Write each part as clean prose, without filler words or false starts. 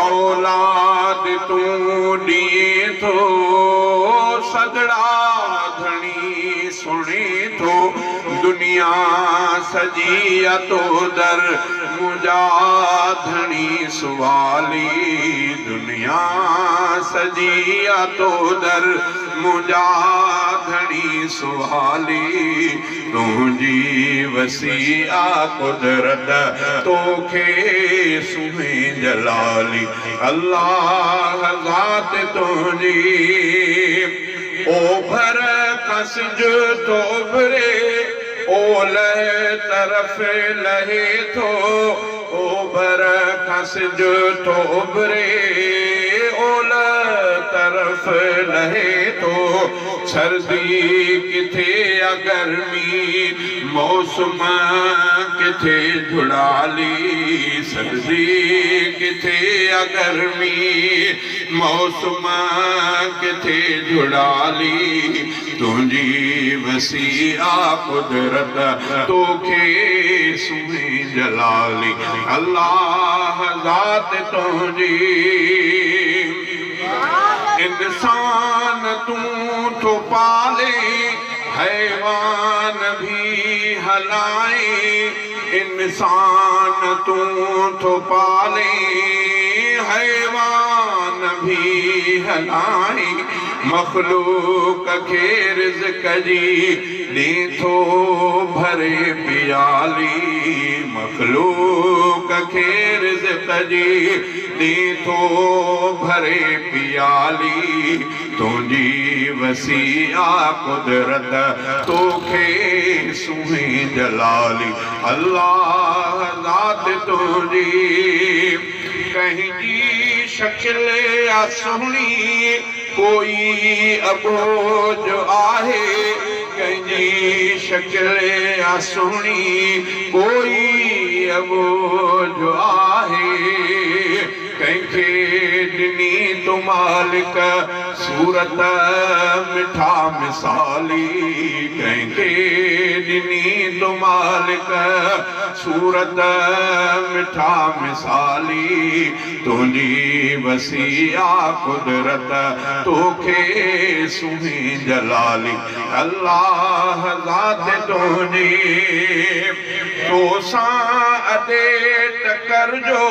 औलाद तूं ॾिए थो सगड़ा धणी सुणे थो दुनिया सजी तो दर मुंहिंजा धणी सुवाली दुनिया सजी तो दर मुंहिंजा धणी सुवाली तुंहिंजी वसी आ कुदरत तोखे सुमे जलाली अल्लाह ज़ात तुंहिंजी ओभर खसिज तो भरे ओलह तरफ लहे थो ओभर खसिज तो भरे ओलह तरफ लहे तो सर्दी किथे गर्मी मौसम किथे झुड़ाली सर्दी किथे गर्मी मौसम किथे झुड़ाली तुंहिंजी वसी आ कुदरत तोखे सुमे जलाली अल्लाह ज़ात तुंहिंजी इंसान तूं तो पाले हैवान भी हलाए इंसान तूं तो पाले हैवान भी हलाए मखलूक के रिज़्क़ जी ॾे थो भरे पियाली मखलूक के रिज़्क़ जी ॾे थो भरे पियाली तुंहिंजी वसी आ कुदरत तोखे सुमे जलाली अल्लाह ज़ात तुंहिंजी कंहिंजी शकिल आ सुहिणी कोई अबोज आहे कंहिंजी शकिल आ सुहिणी कोई अबोज आहे कंहिंखे ॾिनी तो मालिक सूरत मिठा मिसाली कंहिंखे ॾिनी तो मालिक सूरत मिठा मिसाली तुंहिंजी वसी आ कुदरत तोखे सुमे जलाली अल्लाह ज़ात तुंहिंजी तोसां अॾे टकर जो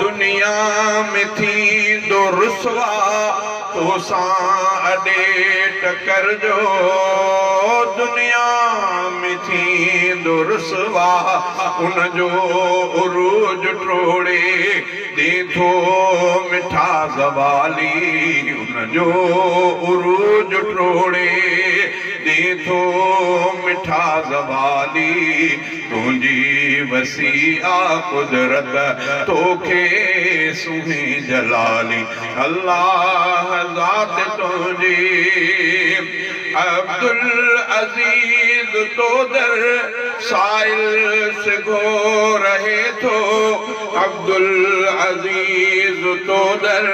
दुनिया में थी दो रुसवा तोसां अॾे टकर जो दुनिया में थी दो रुसवा उनजो उरूज टोड़े दे थो मिठा ज़वाली उनजो उरूज टोड़े दे थो मिठा ज़वाली तुंहिंजी वसी आ कुदरत तोखे सुमे जलाली अल्लाह ज़ात तुंहिंजी अब्दुल अजीज तो दर साइल से गो रहे थो अब्दुल अजीज तो दर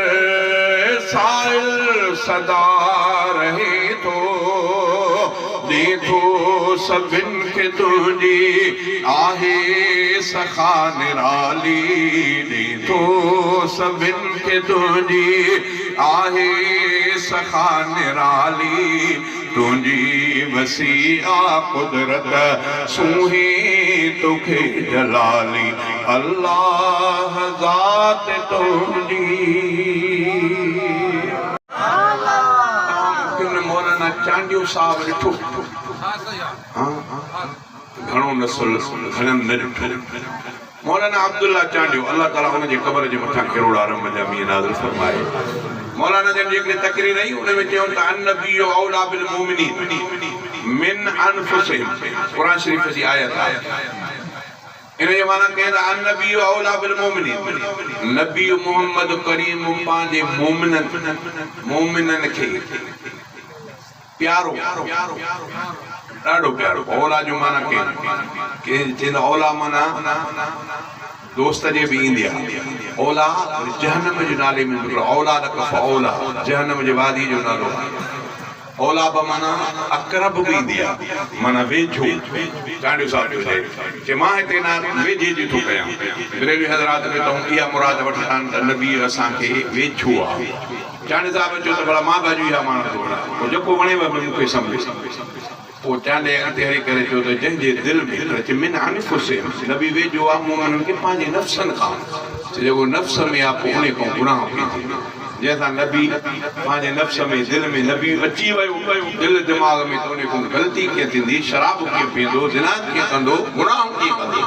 साइल सदा रहे थो दे थो सभिनि खे तुंहिंजी आहे सखा निराली दे थो सभिनि खे तुंहिंजी आहे सखा निराली तुंहिंजी वसी आ कुदरत सुही तोखे जलाली अल्लाह ज़ात तुंहिंजी मौलाना चांडियो साहब ॾिठो घणो नसल घणनि न ॾिठो मौलाना अब्दुल्ला चांडियो अल्लाह ताला हुनजे क़बर जे मथां करोड़ा रहम जा मींहं नाज़िल फरमाए मौलाना जन जी हिकिड़ी तकरीर आई उन में चयो त अन्नबिय्यु औला बिल मुमिनीन मिन अनफुसिहिम कुरान शरीफ जी आयत आहे इन जो माना कहे त अन्नबिय्यु औला बिल मुमिनीन नबी मोहम्मद करीम पंहिंजे मोमिननि खे प्यारो ॾाढो प्यारो औला जो माना के चवंदा औला माना दोस्त जे भी ईंदी आहे औला जहन्नम जे नाले में निकिरो औलाद कफ औला जहन्नम जे वादी जो नालो ओला बमाना अकरब भी दिया माना वेझो चांडियो साहब जो जे मां हिते ना वेझे जी थो कयां बरेलवी हज़रात में तो इहा मुराद वठण त नबी असां खे वेझो आहे चांडियो साहब चयो त भला मां बाजू इहा माण्हू थो जेको वणेव मूंखे सम्झ पोइ चांडे अॻिते हली करे चयो त जंहिंजे दिलि में रच मिन अनफुसिहिम नबी वेझो आहे मोमिननि खे पंहिंजे नफ़्सनि खां जेको नफ़्स में आहे पोइ उन खां गुनाह कई जैसा नबी पंहिंजे नफ़्स में दिल में नबी अची वियो दिल दिमाग़ में तो उन गलती कीअं थींदी शराब कीअं पीअंदो ज़िना कीअं कंदो गुनाह कीअं कंदो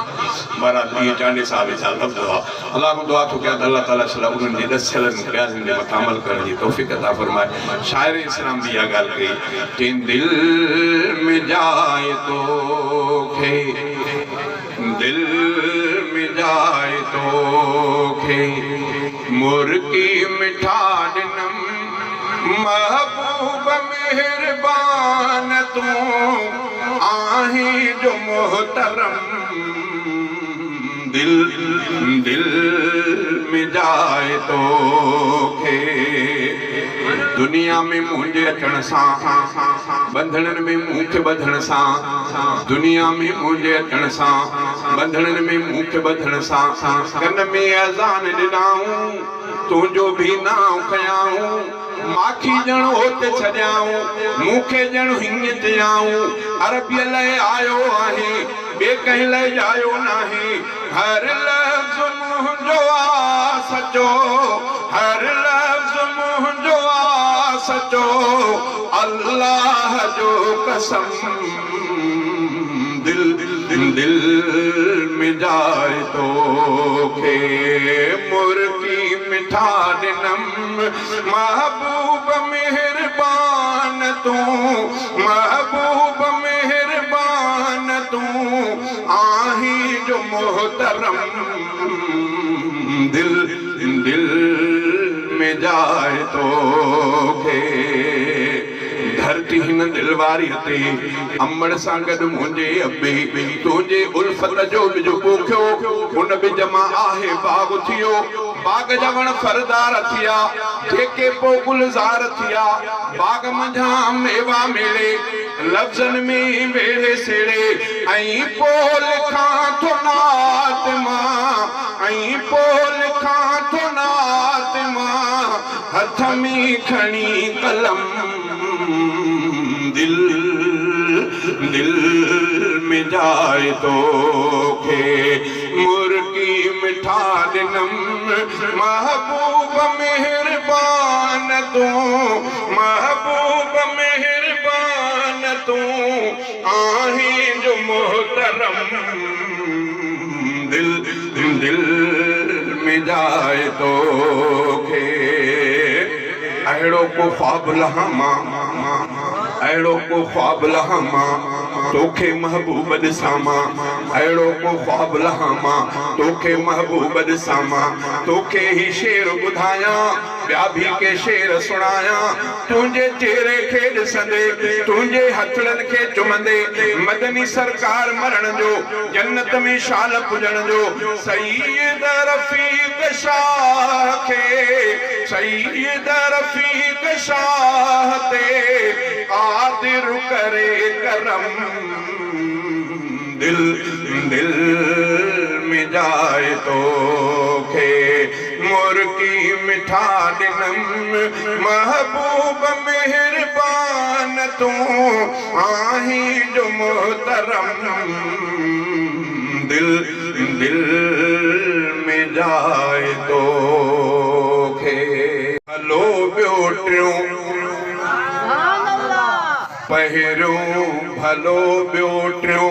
बहरहाल इहे चांडे साहिब जा लफ़्ज़ हुआ अल्लाह खां दुआ थो कयां त अल्लाह ताला सलाह उन्हनि जे ॾसियलनि ॻाल्हियुनि जे मथां अमल करण जी तौफ़ीक़ अता फ़रमाए शाइर इस्लाम बि इहा ॻाल्हि कई चई दिल में जाए तोखे दिल में जाए तोखे मुर्गी मिठा दिनम महबूब मेहरबान तू आही जो मोहतरम दिल दिल में जाए तोखे दुनिया में मुंहिंजे अचण सां बंधननि में मूंखे ॿधण सां दुनिया में मुंहिंजे अचण सां बंधननि में मूंखे ॿधण सां कन में अज़ान ॾिनाऊं तुंहिंजो बि नाम खयाऊं माखी ॼण होत छॾियाऊं मूंखे ॼण हीअं चयाऊं अरबीअ लाइ आयो आहे ॿिए कंहिं लाइ आयो नाहे हर लफ़्ज़ मुंहिंजो आहे सचो हर लफ़्ज़ मुंहिंजो आहे सचो अल्लाह जो कसम दिल दिल में जाए तोखे मुर्गी मिठा दिनम महबूब मेहरबान तू महबूब मेहरबान तू आही जो मोहतरम दिल दिल में जाए तोखे धरती हिन दिलवारी ते अमड़ सां गॾु मुंहिंजे अबे तुंहिंजे उल्फत जो बिज पोखियो हुन बिज मां आहे बाग थियो बाग जा वण फरदार थिया जेके पोइ गुलज़ार थिया बाग मंझां मेवा मिले लफ़्ज़नि में वेड़े सेड़े ऐं पोइ लिखां थो नात मां ऐं पोइ लिखां थो नात मां हथ में खणी कलम दिल दिल में जाए तोखे मुर्गी मिठा दिनम महबूब मेहरबान तू महबूब मेहरबान तू आही जो मोहतरम दिल दिल में जाए तोखे अहिड़ो को ख्वाब लहां अहिड़ो को ख्वाब लहां तोखे महबूब ॾिसां मां अहिड़ो को ख्वाब लहां तोखे महबूब ॾिसां मां तोखे ही शेर ॿुधायां ॿिया बि के शेर सुणायां तुंहिंजे चेहरे खे ॾिसंदे तुंहिंजे हथड़नि खे चुमंदे मदनी सरकार मरण जो जन्नत में शाल पुॼण जो सईद रफ़ीक शाह खे सईद रफ़ीक शाह ते क़ादिर करे करम दिल दिल में जाए तोखे मुर्गी मिठा दिनम महबूब मेहरबान तू आही जो मोहतरम दिल दिल में जाए तोखे हलो ॿियो टियों पहिरियों भलो ॿियो टियों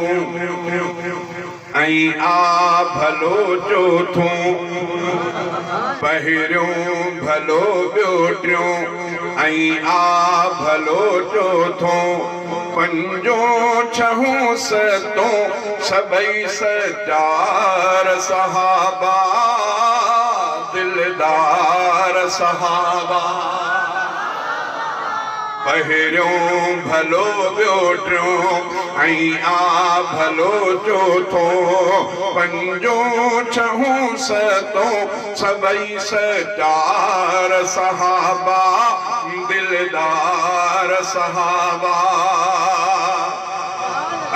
ऐं आ भलो चोथों पहिरियों भलो ॿियो टियों ऐं आ भलो चोथों पंजों छहों सतों सभई सचार सहाबा दिलदार सहाबा पहिरियों भलो ॿियो टियों ऐं आ भलो चोथो पंजो छहों सतो सबई सचार सहाबा दिलदार सहाबा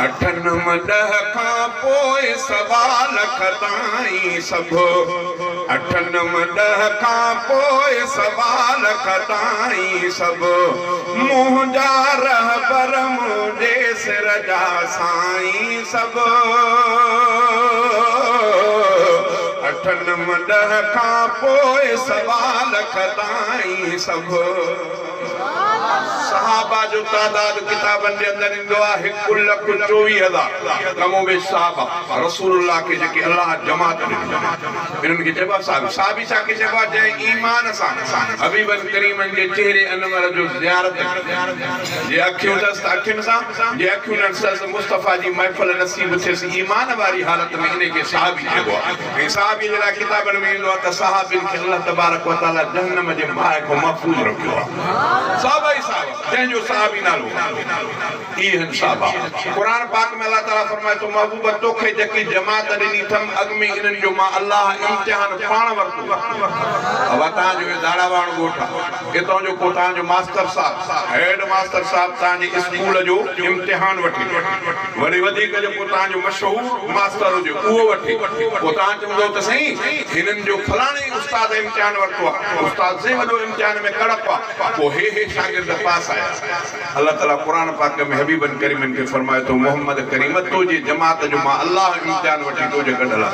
अठन मदह खां पोइ सवा लख ताईं सभु अठन मदह खां पोइ सवा लख ताईं सभु मुंहिंजा रहबर मुंहिंजे सिर जा साईं सभु अठन मदह खां पोइ सवा लख ताईं सभु सहाबा जो तादाद किताबन जे अंदर इंदो आहे 1,24,000 कमो बे सहाबा रसूलुल्लाह के जेके अल्लाह जमात ॾिनी इन्हनि खे चइबो साहबी छा के चइबो आहे जंहिं ईमान सां हबीबन करीमन जे चेहरे अनवर जो ज़ियारत जे अखियूं अथसि त अखियुनि सां जे अखियूं न अथसि मुस्तफ़ा जी महफ़िल नसीब थियसि ईमान वारी हालत में इन खे सहाबी चइबो आहे ऐं सहाबी जे लाइ किताबनि में ईंदो आहे त सहाबियुनि खे अल्लाह तबारक व तआला जहन्नम जे बाहि खां महफ़ूज़ रखियो आहे सहाबा ई सहाबा जंहिंजो सहाबी नालो इहे सहाबा क़ुरान पाक में अल्लाह ताला फरमाए तो महबूब तोखे जेकी जमात ॾिनी अथमि अॻ में इन्हनि जो मां अल्लाह इम्तिहान पाण वरितो अब तव्हांजो दाड़ावाण ॻोठ आहे हितां जो को तव्हांजो मास्टर साहब हेड मास्टर साहब तव्हांजे स्कूल जो इम्तिहान वठी वरी वधीक जेको तव्हांजो मशहूर मास्टर हुजे उहो वठी पोइ तव्हां चवंदो त साईं हिननि जो फलाणे उस्ताद इम्तिहान वरितो आहे उस्ताद से वॾो इम्तिहान में कड़प आहे पोइ हे शागिर्द पास आया अल्लाह ताला कुरान पाक में हबीबन करीमन के फरमाए तो मोहम्मद करीम तो जी जमात जो मां अल्लाह इम्तिहान वठी तो जे कढला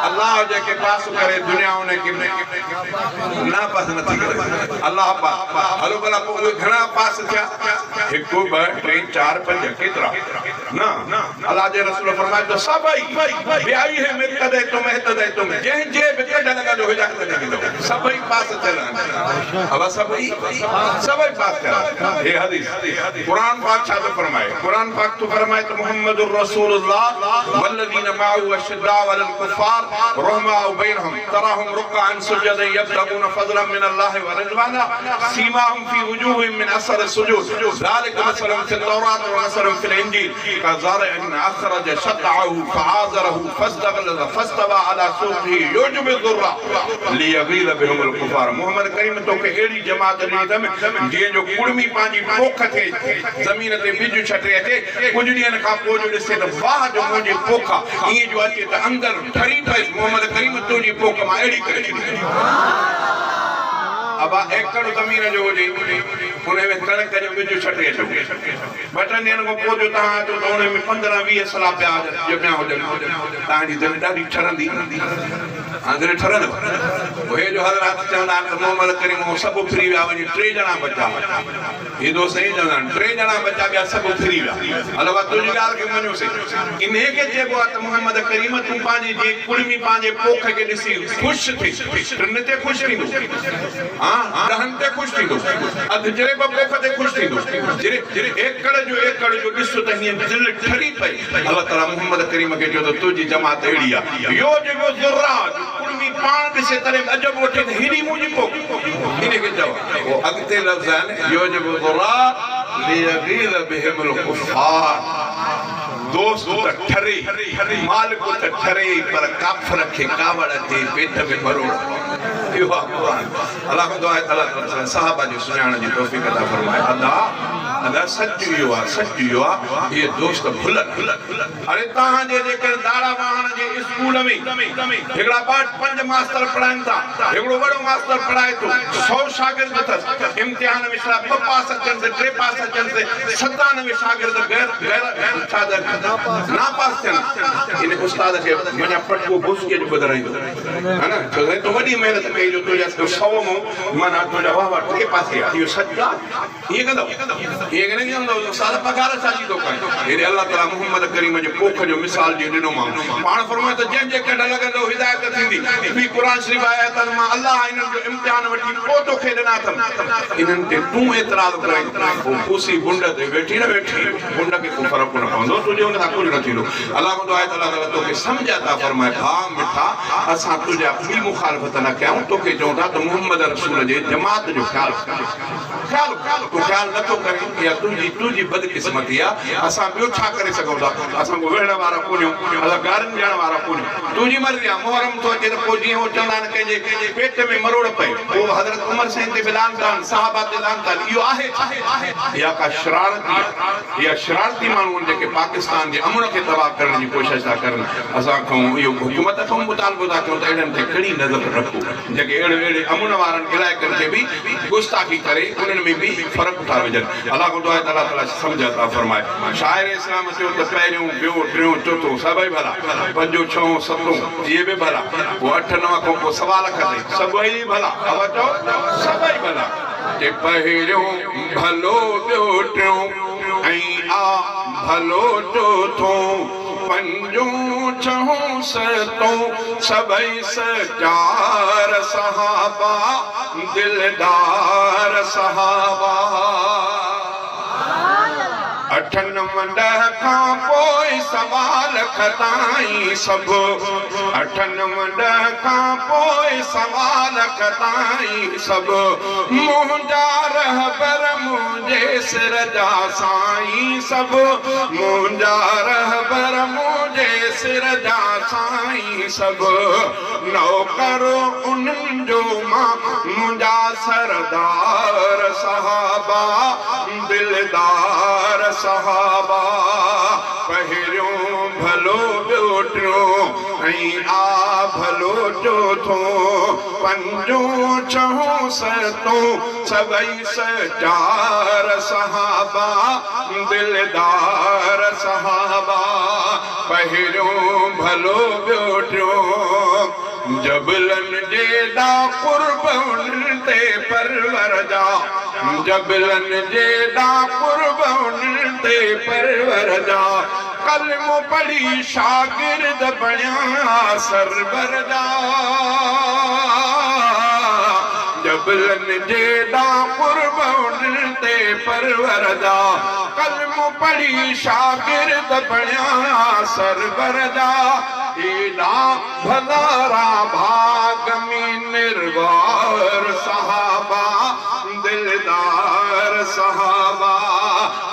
अल्लाह जेके पास करे दुनिया उन्हें के ना पास नथी करे अल्लाह पास हलो भला पोइ घणा पास थिया 1 2 3 4 5 केतिरा ना अल्लाह जे रसूल फरमाए तो सभई बियाई है में कदे तुम जंहिं जे बि कढ लगा जो हिदायत दे ॾींदो सभई पास थियन अब सभई पास थिया हे हदीस कुरान पाक छा तो फरमाए कुरान पाक तो फरमाए तो मुहम्मदुर रसूलुल्लाह वल्लज़ीना माअहु अशद्दाउ अलल कुफ़ार रहमाउ बैनहुम तराहुम रुक्अन सुजदन यब्तगून फज़लन मिन अल्लाह व रिज़वाना सीमाहुम फी वजूहिहिम मिन असर सुजूद ज़ालिका मसलुहुम फित तौरात व मसलुहुम फिल इंजील कज़रअन अखरज शतअहु फआज़रहु फस्तग़लज़ फस्तवा अला सूक़िही युजबु ज़ुर्रा लियग़ीज़ बिहिमुल कुफ़ार मोहम्मद करीम तोखे अहिड़ी जमात ॾिनी अथमि जंहिंजो कुड़मी पंहिंजी पोख थे ज़मीन ते बिज छटे अचे कुझु ॾींहंनि खां पोइ जो ॾिसे त वाह जो मुंहिंजी पोख ईअं जो अचे त अंदरि ठरी पए मोहम्मद करीम तुंहिंजी पोख मां अहिड़ी करे छॾी अब एकड़ ज़मीन जो हुजे उन में कणक जो बिज छटे अचो ॿ 3 ॾींहंनि खां पोइ जो तव्हां अचो त उन में 15-20 सला पिया ॼमिया हुजनि तव्हांजी दिलि ॾाढी ठरंदी दिलि ठरंदव हे जो हज़रात चवंदा आहिनि त मोहम्मद करीम सभु फिरी विया वञी 3 ॼणा बचा हे दोस्त ई चवंदा आहिनि 3 ॼणा बचा ॿिया सभु फिरी विया हलो तुंहिंजी ॻाल्हि खे मञोसीं इन खे चइबो आहे त मोहम्मद करीम तूं पंहिंजी जे कुड़मी पंहिंजे पोख खे ॾिसी ख़ुशि थी टिन ते ख़ुशि थींदो ॾहनि ते ख़ुशि थींदो अधु जरे पोख ते ख़ुशि थींदो एकड़ जो ॾिस त हीअं दिलि ठरी पई अल्लाह ताला मोहम्मद करीम खे चयो त तुंहिंजी जमात अहिड़ी आहे यो जेको ज़ुर्रा कुड़मी पाण ॾिसे तॾहिं अजब वठे त हेॾी मुंहिंजी पोख इन खे चओ पोइ अॻिते लफ़्ज़ आहिनि यो जेको ज़ुर्रा लियग़ीज़ बिहिमुल कुफ़ार दोस्त त ठरे मालिक त ठरे पर काफ़िर खे कावड़ अचे पेट में मरोड़ इहो आहे क़ुरान अल्लाह को दुआ है अल्लाह सहाबा जो सुञाण जी तौफ़ीक़ अता फरमाए अदा सच इहो आहे ये दोस्त भुलनि अरे तव्हां जे जेकर दाड़ा वाहण जे स्कूल में हिकिड़ा 5 मास्टर पढ़ाइनि था हिकिड़ो वॾो मास्टर पढ़ाए थो 100 शागिर्द अथसि इम्तिहान में 2 पास अचनि 3 पास अचनि 97 शागिर्द गैर ना पास थियनि इन उस्ताद खे मञा पटको बुसके जो ॿुधाईंदो है ना छो तो वॾी महिनत कई जो तुंहिंजा 100 में माना तुंहिंजा वाह 3 पास इहो सच आहे ईअं कंदो ईअं न कंदो साल पगार छाजी थो करे हेॾे अल्लाह ताला मोहम्मद करीम जे पोख जो मिसाल जी ॾिनो मां पाण फरमाए त जंहिं कढ लॻंदो हिदायत थींदी बि क़ुरान शरीफ़ आहे त मां अल्लाह इन्हनि जो इम्तिहान वठी पोइ तोखे ॾिना अथमि इन्हनि ते तूं एतिराज़ कराई पोइ पूसी बुंड ते वेठी न वेठी बुंड खे को फ़र्क़ु न पवंदो तुंहिंजे हुन सां कुझु न थींदो अल्लाह को दुआ है त अल्लाह ताला तोखे सम्झ अता फरमाए भाउ मिठा असां असां तुंहिंजा ॿी मुखालफ़त न कयूं, तोखे चऊं था त मोहम्मद रसूल जे जमात जो ख़्यालु तूं ख़्यालु नथो करे, या तुंहिंजी बदकिस्मती आहे। असां ॿियो छा करे सघूं था? असां को वेहण वारा कोन्हियूं, असां गारनि ॾियण वारा कोन्हियूं। तुंहिंजी मर्ज़ी आहे। मुहर्रम थो अचे त पोइ जीअं उहो चवंदा आहिनि कंहिंजे पेट में मरोड़ पए, पोइ हज़रत उमर साईं ते बिलान था, साहबा ते लान था। इहो आहे इहा का शरारती आहे, इहा शरारती माण्हू आहिनि जेके पाकिस्तान जे अमन खे तबाह करण जी कोशिशि था करनि। असां खां इहो हुकूमत खां मुतालबो था कयूं त अहिड़नि ते कड़ी नज़र रखो, जेके अहिड़े अमन वारनि इलाइक़नि खे बि गुस्ताखी करे उन्हनि में बि फ़र्क़ु था विझनि। अलाह को दुआ अलाह ताला सम्झ था फरमाए। शाइर इस्लाम चयो त पहिरियों ॿियो टियों चोथों सभई भला, पंजो छहों सतों इहे बि भला, पोइ 8-9 खां पोइ 1.25 लख ताईं सभई भला। अवा चओ सभई भला। के पहिरियों भलो ॿियो टियों ऐं आ भलो चोथों, पंजों छहों सतों सभई सचार सहाबा दिलदार सहाबा। 8-9 खां पोइ 1.25 लख ताईं सभु, 8-9 खां पोइ 1.25 लख ताईं सभु, मुंहिंजा रहबर मुंहिंजे सिर जा साईं सभु, मुंहिंजा रहबर मुंहिंजे सिर जा साईं सभु, नौकर उन्हनि जो मां मुंहिंजा सरदार सहाबा दिलदार सहाबा। पहिरियों भलो ॿियो टियों ऐं आ भलो चोथों, पंजों छहों सतों सभई सचार सहाबा दिलदार सहाबा। पहिरियों भलो ॿियो टियों, जबलनि जे दा कुर्ब उन्हनि ते परवर जा, जबलनि जे दा कुर्ब उन्हनि ते परवर जा, कलमो पढ़ी शागिर्द बणिया सरवर जा। जबलनि जे दा कुर्ब उन्हनि ते परवर जा, कलमो पढ़ी शागिर्द बणिया सरवर जा। एॾा भलारा भाग में निर्वार सहाबा दिलदार सहाबा।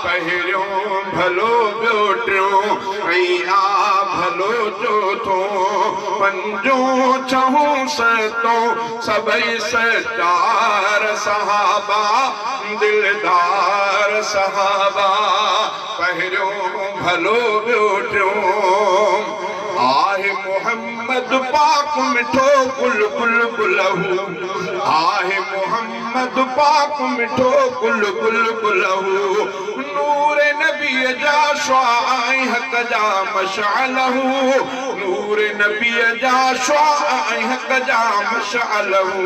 पहिरियों भलो ॿियो टियों ऐं आ भलो चोथों, पंजों छहों सतों सभई सचार सहाबा दिलदार सहाबा। पहिरियों भलो ॿियो टियों, आहे मोहम्मद पाक मिठो गुल गुल गुलहू, आहे मोहम्मद पाक मिठो गुल गुल गुलहू, नूर नबी जा शुआ ऐं हक़ जा मशालहू, नूर नबी जा शुआ ऐं हक़ जा मशालहू,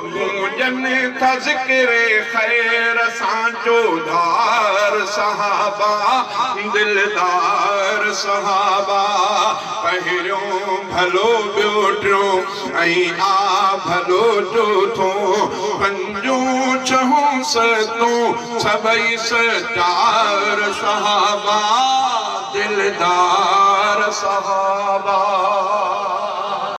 गूंजनि था ज़िक्र ख़ैर सां चोधार सहाबा दिलदार सहाबा। पहिरियों भलो ॿियो टियों ऐं आ भलो चोथों, पंजों छहों सतों सभई सचार सहाबा दिलदार सहाबा।